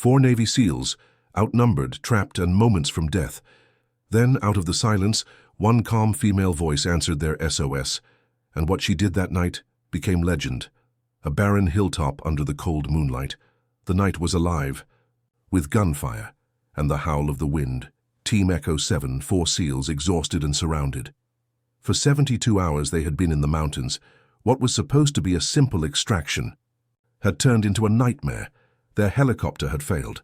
4 Navy SEALs, outnumbered, trapped, and moments from death. Then, out of the silence, one calm female voice answered their SOS, and what she did that night became legend. A barren hilltop under the cold moonlight. The night was alive, with gunfire and the howl of the wind. Team Echo 7, 4 SEALs, exhausted and surrounded. For 72 hours they had been in the mountains. What was supposed to be a simple extraction had turned into a nightmare. Their helicopter had failed.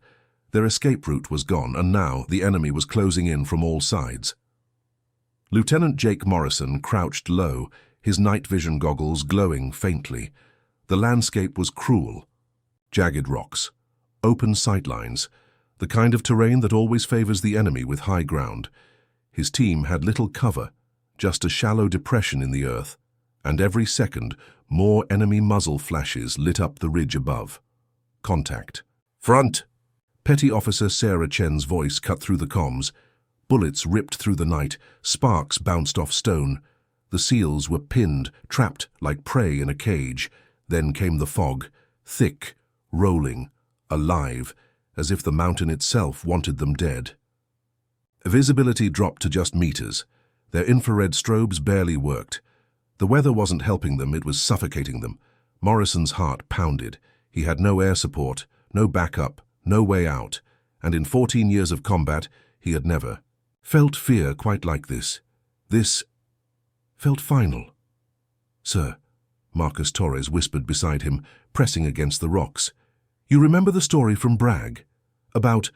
Their escape route was gone, and now the enemy was closing in from all sides. Lieutenant Jake Morrison crouched low, his night vision goggles glowing faintly. The landscape was cruel. Jagged rocks, open sightlines, the kind of terrain that always favors the enemy with high ground. His team had little cover, just a shallow depression in the earth, and every second more enemy muzzle flashes lit up the ridge above. Contact. Front! Petty Officer Sarah Chen's voice cut through the comms. Bullets ripped through the night, sparks bounced off stone. The SEALs were pinned, trapped like prey in a cage. Then came the fog, thick, rolling, alive, as if the mountain itself wanted them dead. Visibility dropped to just meters. Their infrared strobes barely worked. The weather wasn't helping them, it was suffocating them. Morrison's heart pounded. He had no air support, no backup, no way out, and in 14 years of combat, he had never felt fear quite like this. This felt final. "Sir," Marcus Torres whispered beside him, pressing against the rocks. "You remember the story from Bragg? About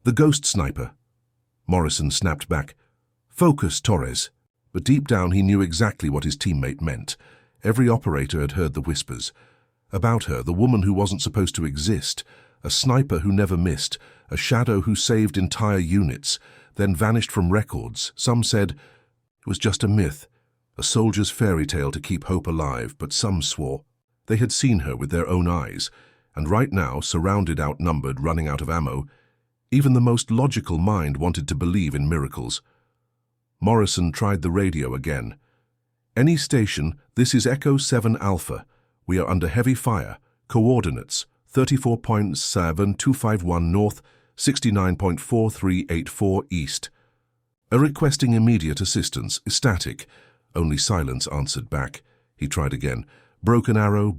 the ghost sniper?" Morrison snapped back. "Focus, Torres." But deep down he knew exactly what his teammate meant. Every operator had heard the whispers. About her, the woman who wasn't supposed to exist, a sniper who never missed, a shadow who saved entire units, then vanished from records. Some said it was just a myth, a soldier's fairy tale to keep hope alive, but some swore they had seen her with their own eyes, and right now, surrounded, outnumbered, running out of ammo, even the most logical mind wanted to believe in miracles. Morrison tried the radio again. "Any station, this is Echo 7 Alpha. We are under heavy fire. Coordinates 34.7251 north, 69.4384 east. Requesting immediate assistance. Static." Only silence answered back. He tried again. Broken arrow,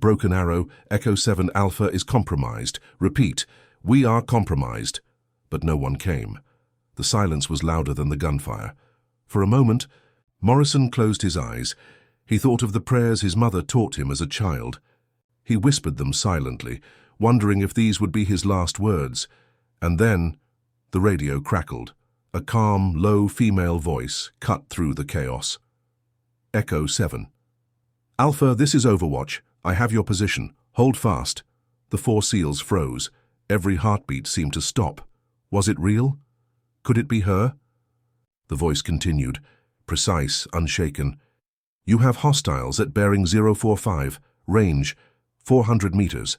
Echo 7 Alpha is compromised. Repeat, we are compromised." But no one came. The silence was louder than the gunfire. For a moment, Morrison closed his eyes. He thought of the prayers his mother taught him as a child. He whispered them silently, wondering if these would be his last words. And then the radio crackled. A calm, low female voice cut through the chaos. "Echo 7. Alpha, this is Overwatch. I have your position. Hold fast." The 4 SEALs froze. Every heartbeat seemed to stop. Was it real? Could it be her? The voice continued, precise, unshaken. "You have hostiles at bearing 045, range 400 meters,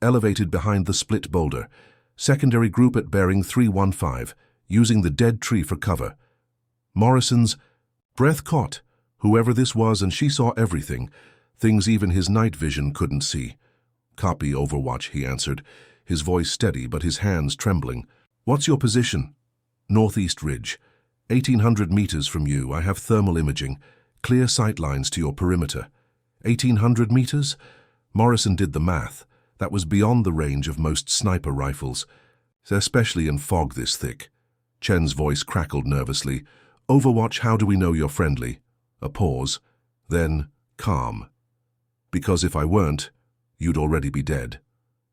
elevated behind the split boulder. Secondary group at bearing 315, using the dead tree for cover." Morrison's breath caught. Whoever this was, and she saw everything, things even his night vision couldn't see. "Copy, Overwatch," he answered, his voice steady but his hands trembling. "What's your position?" "Northeast ridge. 1,800 meters from you. I have thermal imaging. Clear sight lines to your perimeter." 1,800 meters? Morrison did the math. That was beyond the range of most sniper rifles, especially in fog this thick. Chen's voice crackled nervously. "Overwatch, how do we know you're friendly?" A pause. Then, calm. "Because if I weren't, you'd already be dead."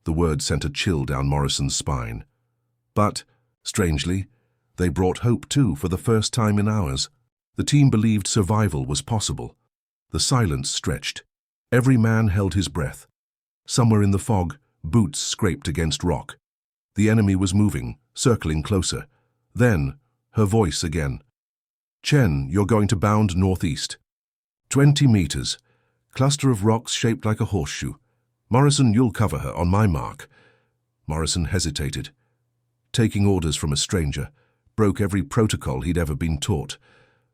The word sent a chill down Morrison's spine. But, strangely, they brought hope too, for the first time in hours. The team believed survival was possible. The silence stretched. Every man held his breath. Somewhere in the fog, boots scraped against rock. The enemy was moving, circling closer. Then, her voice again. "Chen, you're going to bound northeast. 20 meters. Cluster of rocks shaped like a horseshoe. Morrison, you'll cover her on my mark." Morrison hesitated. Taking orders from a stranger, broke every protocol he'd ever been taught.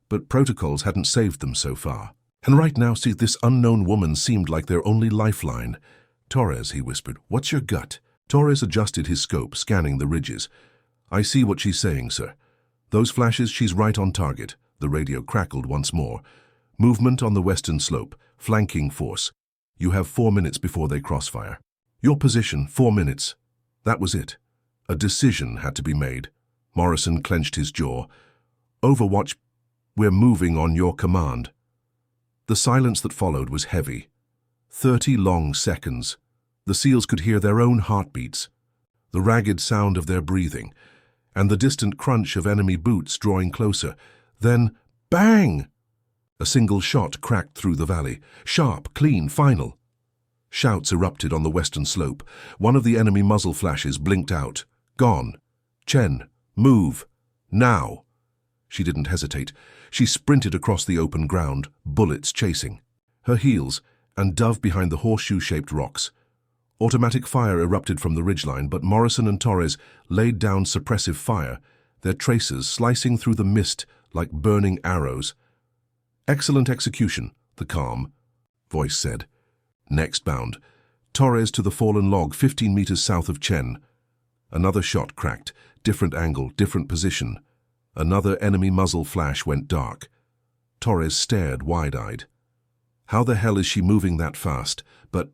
But protocols hadn't saved them so far. And right now, see, this unknown woman seemed like their only lifeline. "Torres," he whispered, "what's your gut? Torres adjusted his scope, scanning the ridges. "I see what she's saying, sir. Those flashes, she's right on target." The radio crackled once more. "Movement on the western slope. Flanking force. You have 4 minutes before they crossfire." "Your position, 4 minutes." That was it. A decision had to be made. Morrison clenched his jaw. "Overwatch, we're moving on your command." The silence that followed was heavy. 30 long seconds. The SEALs could hear their own heartbeats, the ragged sound of their breathing, and the distant crunch of enemy boots drawing closer. Then, bang! A single shot cracked through the valley. Sharp, clean, final. Shouts erupted on the western slope. One of the enemy muzzle flashes blinked out. "Gone. Chen, move. Now." She didn't hesitate. She sprinted across the open ground, bullets chasing. Her heels, and Dove behind the horseshoe-shaped rocks. Automatic fire erupted from the ridgeline, but Morrison and Torres laid down suppressive fire, their tracers slicing through the mist like burning arrows. "Excellent execution," the calm voice said. Next bound, Torres to the fallen log 15 meters south of Chen. Another shot cracked, different angle, different position. Another enemy muzzle flash went dark. Torres stared wide-eyed. How the hell is she moving that fast? But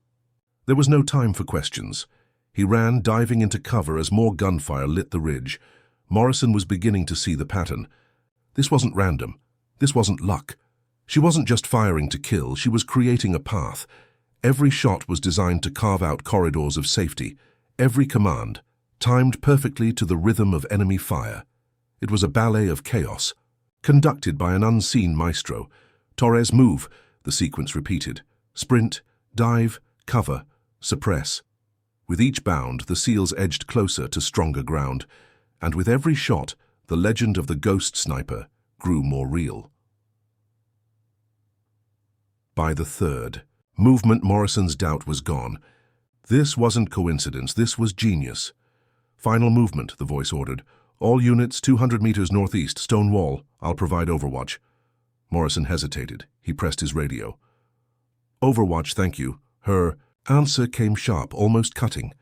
there was no time for questions. He ran, diving into cover as more gunfire lit the ridge. Morrison was beginning to see the pattern. This wasn't random. This wasn't luck. She wasn't just firing to kill, she was creating a path. Every shot was designed to carve out corridors of safety. Every command, timed perfectly to the rhythm of enemy fire. It was a ballet of chaos, conducted by an unseen maestro. "Torres, move," the sequence repeated. "Sprint, dive, cover, suppress." With each bound, the SEALs edged closer to stronger ground, and with every shot, the legend of the ghost sniper grew more real. By the third movement, Morrison's doubt was gone. This wasn't coincidence, this was genius. "Final movement," the voice ordered. "All units 200 meters northeast, stone wall. I'll provide overwatch." Morrison hesitated. He pressed his radio. "Overwatch, thank you." Her answer came sharp, almost cutting.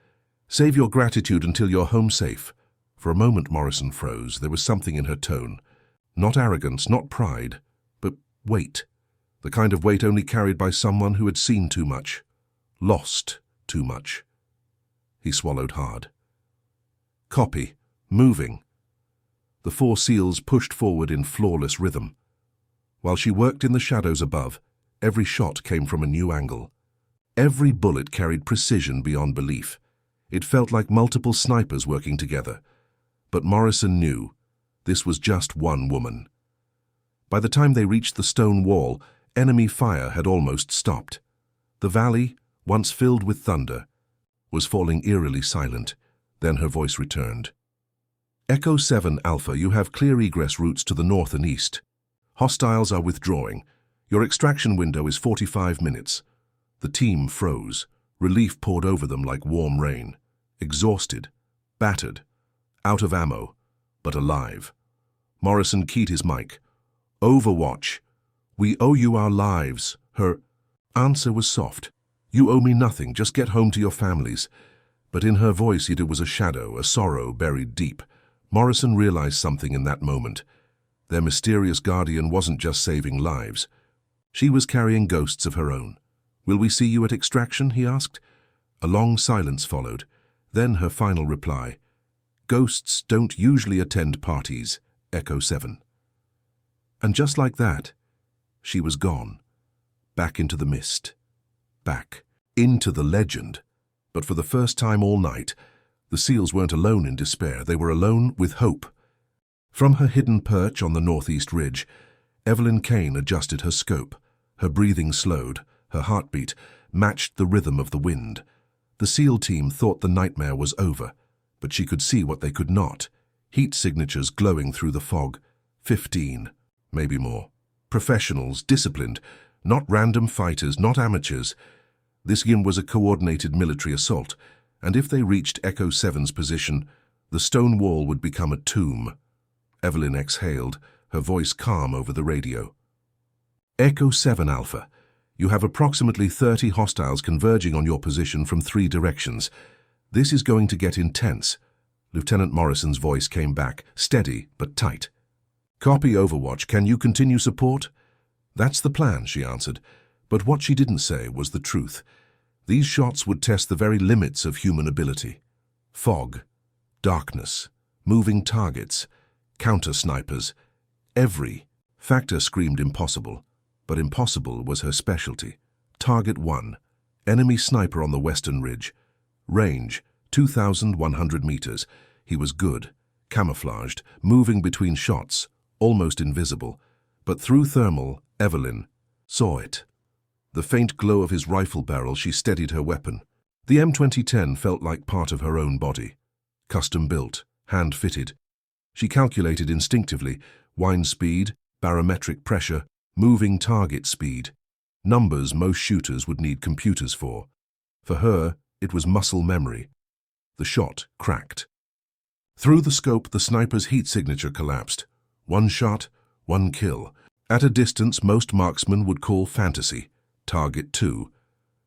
"Save your gratitude until you're home safe." For a moment, Morrison froze. There was something in her tone. Not arrogance, not pride, but weight. The kind of weight only carried by someone who had seen too much, lost too much. He swallowed hard. "Copy. Moving." The 4 SEALs pushed forward in flawless rhythm. While she worked in the shadows above, every shot came from a new angle. Every bullet carried precision beyond belief. It felt like multiple snipers working together. But Morrison knew this was just one woman. By the time they reached the stone wall, enemy fire had almost stopped. The valley, once filled with thunder, was falling eerily silent. Then her voice returned. "Echo 7 Alpha, you have clear egress routes to the north and east. Hostiles are withdrawing. Your extraction window is 45 minutes. The team froze. Relief poured over them like warm rain. Exhausted, battered, out of ammo, but alive. Morrison keyed his mic. "Overwatch. We owe you our lives." Her answer was soft. "You owe me nothing, just get home to your families." But in her voice it was a shadow, a sorrow buried deep. Morrison realized something in that moment. Their mysterious guardian wasn't just saving lives. She was carrying ghosts of her own. "Will we see you at extraction?" he asked. A long silence followed. Then her final reply. "Ghosts don't usually attend parties, Echo 7. And just like that, she was gone. Back into the mist. Back into the legend. But for the first time all night, the SEALs weren't alone in despair. They were alone with hope. From her hidden perch on the northeast ridge, Evelyn Kane adjusted her scope. Her breathing slowed. Her heartbeat matched the rhythm of the wind. The SEAL team thought the nightmare was over, but she could see what they could not. Heat signatures glowing through the fog. 15, maybe more. Professionals, disciplined, not random fighters, not amateurs. This was a coordinated military assault, and if they reached Echo 7's position, the stone wall would become a tomb. Evelyn exhaled, her voice calm over the radio. "Echo 7 Alpha. You have approximately 30 hostiles converging on your position from 3 directions. This is going to get intense. Lieutenant Morrison's voice came back, steady but tight. Copy, Overwatch. Can you continue support? That's the plan, she answered. But what she didn't say was the truth. These shots would test the very limits of human ability. Fog, darkness, moving targets, counter-snipers. Every factor screamed impossible, but impossible was her specialty. Target 1, enemy sniper on the western ridge. Range, 2,100 meters. He was good, camouflaged, moving between shots, almost invisible. But through thermal, Evelyn saw it. The faint glow of his rifle barrel, she steadied her weapon. The M2010 felt like part of her own body. Custom-built, hand-fitted. She calculated instinctively wind speed, barometric pressure, moving target speed. Numbers most shooters would need computers for. For her, it was muscle memory. The shot cracked. Through the scope, the sniper's heat signature collapsed. One shot, one kill. At a distance most marksmen would call fantasy. Target 2.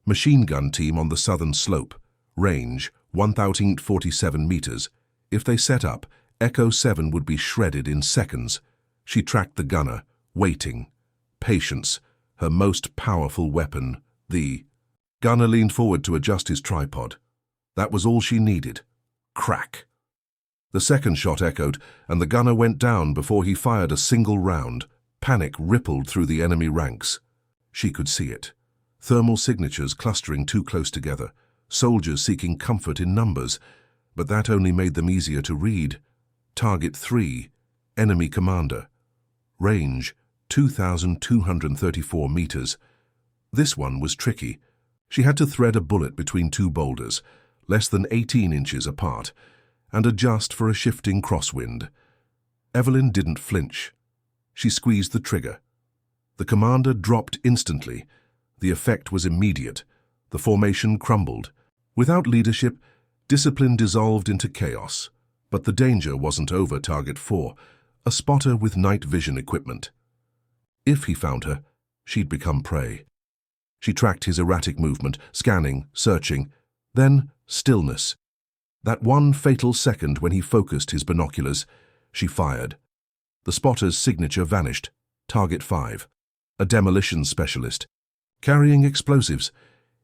Machine gun team on the southern slope. Range, 1,047 meters. If they set up, Echo 7 would be shredded in seconds. She tracked the gunner, waiting. Patience, her most powerful weapon. The gunner leaned forward to adjust his tripod. That was all she needed. Crack. The second shot echoed, and the gunner went down before he fired a single round. Panic rippled through the enemy ranks. She could see it. Thermal signatures clustering too close together. Soldiers seeking comfort in numbers. But that only made them easier to read. Target 3, enemy commander. Range, 2,234 meters. This one was tricky. She had to thread a bullet between two boulders, less than 18 inches apart, and adjust for a shifting crosswind. Evelyn didn't flinch. She squeezed the trigger. The commander dropped instantly. The effect was immediate. The formation crumbled. Without leadership, discipline dissolved into chaos. But the danger wasn't over. Target 4, a spotter with night vision equipment. If he found her, she'd become prey. She tracked his erratic movement, scanning, searching. Then stillness. That one fatal second when he focused his binoculars, she fired. The spotter's signature vanished. Target 5, a demolition specialist, carrying explosives.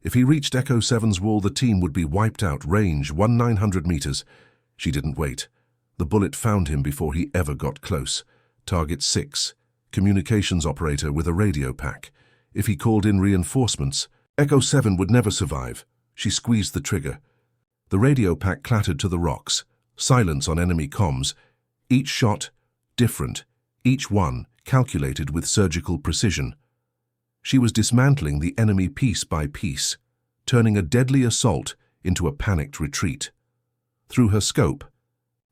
If he reached Echo 7's wall, the team would be wiped out. Range, 1,900 meters. She didn't wait. The bullet found him before he ever got close. Target 6, communications operator with a radio pack. If he called in reinforcements, Echo 7 would never survive. She squeezed the trigger. The radio pack clattered to the rocks. Silence on enemy comms. Each shot, different. Each one, calculated with surgical precision. She was dismantling the enemy piece by piece, turning a deadly assault into a panicked retreat. Through her scope,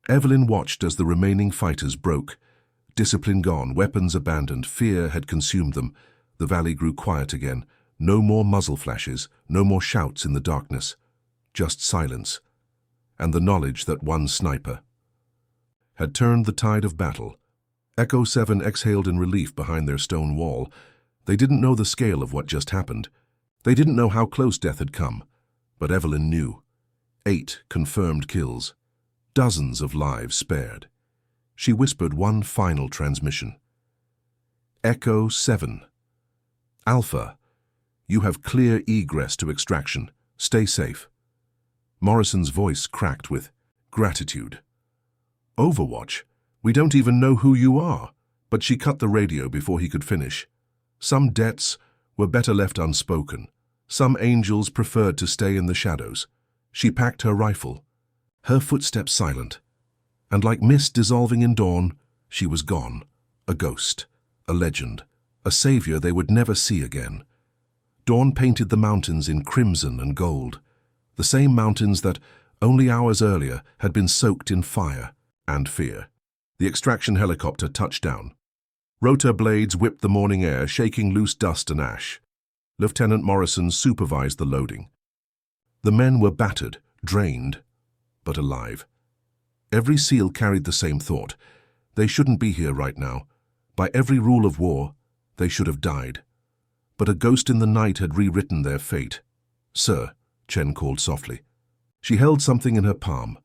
Evelyn watched as the remaining fighters broke. Discipline gone, weapons abandoned, fear had consumed them. The valley grew quiet again. No more muzzle flashes, no more shouts in the darkness. Just silence, and the knowledge that one sniper had turned the tide of battle. Echo 7 exhaled in relief behind their stone wall. They didn't know the scale of what just happened. They didn't know how close death had come. But Evelyn knew. 8 confirmed kills. Dozens of lives spared. She whispered one final transmission. Echo 7. Alpha, you have clear egress to extraction. Stay safe. Morrison's voice cracked with gratitude. Overwatch, we don't even know who you are. But she cut the radio before he could finish. Some debts were better left unspoken. Some angels preferred to stay in the shadows. She packed her rifle, her footsteps silent. And like mist dissolving in dawn, she was gone. A ghost, a legend, a savior they would never see again. Dawn painted the mountains in crimson and gold. The same mountains that, only hours earlier, had been soaked in fire and fear. The extraction helicopter touched down. Rotor blades whipped the morning air, shaking loose dust and ash. Lieutenant Morrison supervised the loading. The men were battered, drained, but alive. Every SEAL carried the same thought. They shouldn't be here right now. By every rule of war, they should have died. But a ghost in the night had rewritten their fate. Sir, Chen called softly. She held something in her palm.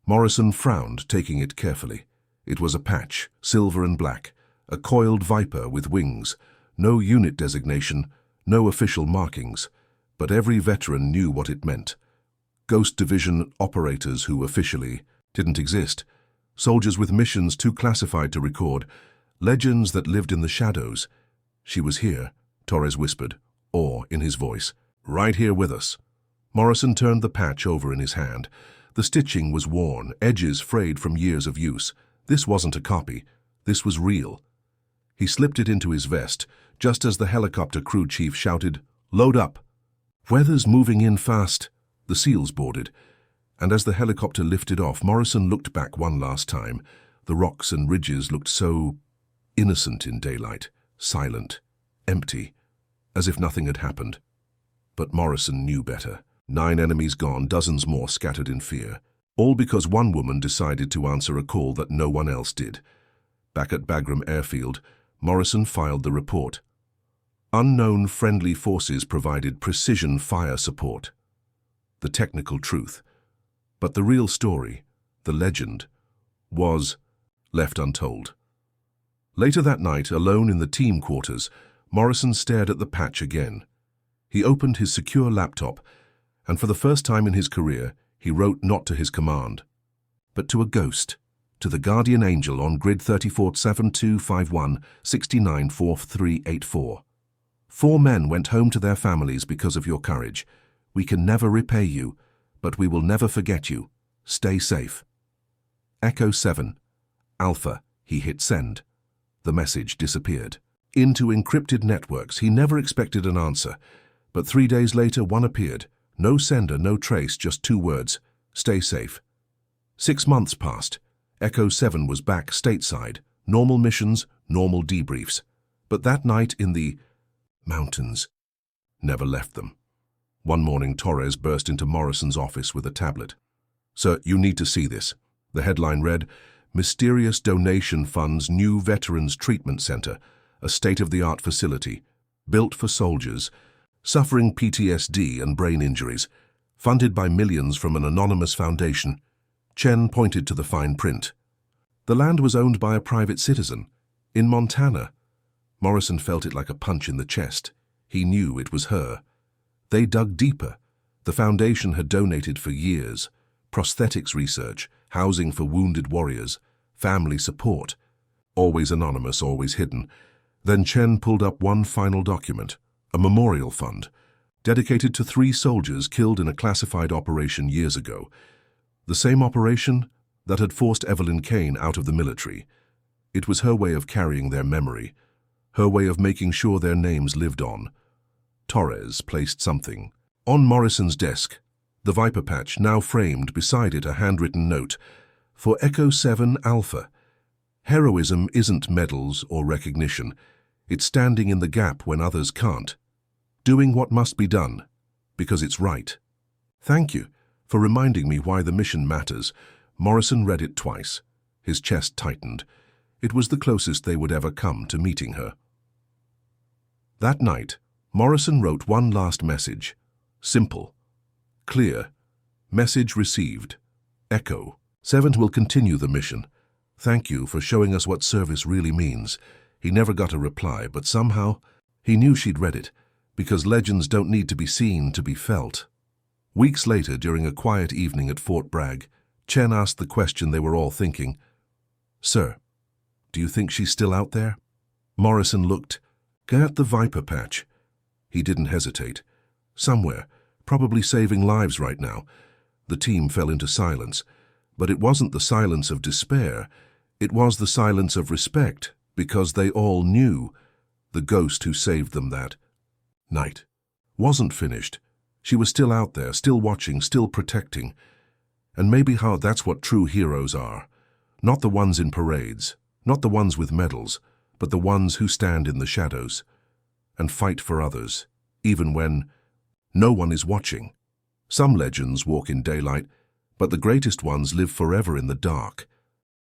Morrison frowned, taking it carefully. It was a patch, silver and black, a coiled viper with wings. No unit designation, no official markings, but every veteran knew what it meant. Ghost Division operators who officially didn't exist, soldiers with missions too classified to record, legends that lived in the shadows. She was here, Torres whispered, awe in his voice. Right here with us. Morrison turned the patch over in his hand. The stitching was worn, edges frayed from years of use. This wasn't a copy. This was real. He slipped it into his vest, just as the helicopter crew chief shouted, "Load up!" "Weather's moving in fast." The SEALs boarded, and as the helicopter lifted off, Morrison looked back one last time. The rocks and ridges looked so innocent in daylight, silent, empty, as if nothing had happened. But Morrison knew better. 9 enemies gone, dozens more scattered in fear. All because one woman decided to answer a call that no one else did. Back at Bagram Airfield, Morrison filed the report. Unknown friendly forces provided precision fire support. The technical truth. But the real story, the legend, was left untold. Later that night, alone in the team quarters, Morrison stared at the patch again. He opened his secure laptop, and for the first time in his career, he wrote not to his command, but to a ghost, to the guardian angel on grid 347251694384. 4 men went home to their families because of your courage. We can never repay you, but we will never forget you. Stay safe. Echo 7. Alpha. He hit send. The message disappeared. Into encrypted networks, he never expected an answer. But 3 days later, one appeared. No sender, no trace, just 2 words. Stay safe. 6 months passed. Echo 7 was back stateside. Normal missions, normal debriefs. But that night in the mountains never left them. One morning, Torres burst into Morrison's office with a tablet. "Sir, you need to see this." The headline read, "Mysterious Donation Funds New Veterans Treatment Center, a state-of-the-art facility, built for soldiers, suffering PTSD and brain injuries, funded by millions from an anonymous foundation." Chen pointed to the fine print. The land was owned by a private citizen, in Montana. Morrison felt it like a punch in the chest. He knew it was her. They dug deeper. The foundation had donated for years. Prosthetics research, housing for wounded warriors, family support. Always anonymous, always hidden. Then Chen pulled up one final document, a memorial fund, dedicated to 3 soldiers killed in a classified operation years ago. The same operation that had forced Evelyn Kane out of the military. It was her way of carrying their memory, her way of making sure their names lived on. Torres placed something on Morrison's desk, the Viper patch, now framed beside it a handwritten note. For Echo 7 Alpha. Heroism isn't medals or recognition. It's standing in the gap when others can't. Doing what must be done, because it's right. Thank you for reminding me why the mission matters. Morrison read it twice. His chest tightened. It was the closest they would ever come to meeting her. That night, Morrison wrote one last message. Simple. Clear. Message received. Echo 7 will continue the mission. Thank you for showing us what service really means. He never got a reply, but somehow he knew she'd read it, because legends don't need to be seen to be felt. Weeks later, during a quiet evening at Fort Bragg, Chen asked the question they were all thinking. "Sir, do you think she's still out there?" Morrison looked at the Viper patch. He didn't hesitate. Somewhere, probably saving lives right now. The team fell into silence. But it wasn't the silence of despair. It was the silence of respect, because they all knew the ghost who saved them that night wasn't finished. She was still out there, still watching, still protecting. And maybe that's what true heroes are. Not the ones in parades, not the ones with medals, but the ones who stand in the shadows and fight for others, even when no one is watching. Some legends walk in daylight, but the greatest ones live forever in the dark.